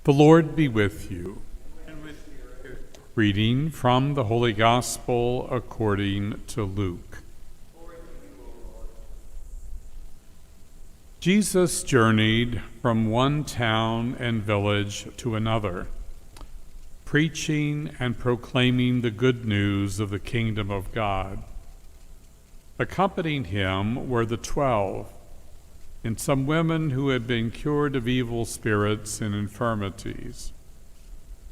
The Lord be with you. And with you. Reading from the Holy Gospel according to Luke. Jesus journeyed from one town and village to another, preaching and proclaiming the good news of the kingdom of God. Accompanying him were the 12, and some women who had been cured of evil spirits and infirmities.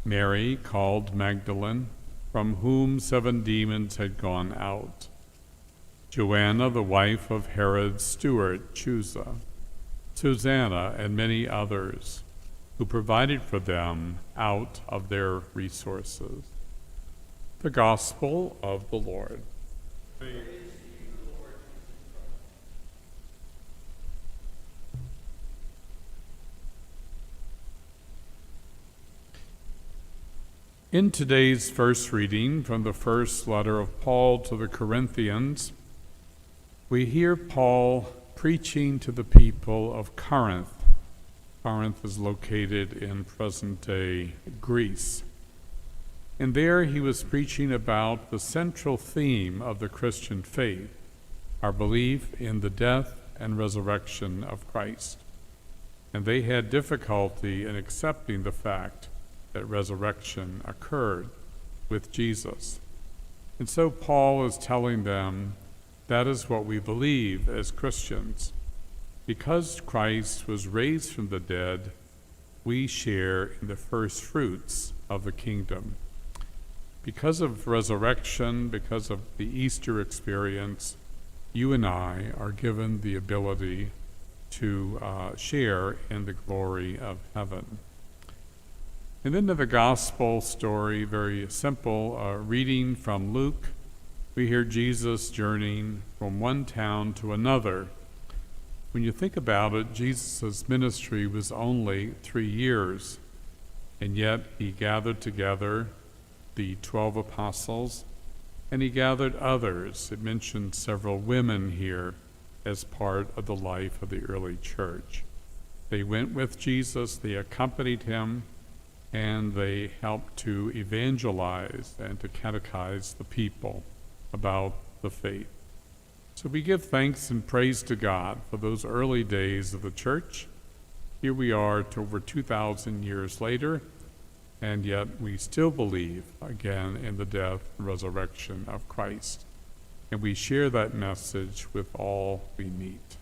Mary, called Magdalene, from whom 7 demons had gone out. Joanna, the wife of Herod's steward, Chuza. Susanna, and many others who provided for them out of their resources. The Gospel of the Lord. In today's first reading from the first letter of Paul to the Corinthians, we hear Paul preaching to the people of Corinth. Corinth is located in present-day Greece. And there he was preaching about the central theme of the Christian faith, our belief in the death and resurrection of Christ. And they had difficulty in accepting the fact that resurrection occurred with Jesus. And so Paul is telling them that is what we believe as Christians. Because Christ was raised from the dead, we share in the first fruits of the kingdom. Because of resurrection, because of the Easter experience, you and I are given the ability to share in the glory of heaven. And then to the gospel story, very simple, reading from Luke, we hear Jesus journeying from one town to another. When you think about it, Jesus' ministry was only 3 years, and yet he gathered together the 12 apostles, and he gathered others. It mentions several women here as part of the life of the early church. They went with Jesus, they accompanied him, and they helped to evangelize and to catechize the people about the faith. So we give thanks and praise to God for those early days of the church. Here we are over 2,000 years later, and yet we still believe again in the death and resurrection of Christ. And we share that message with all we meet.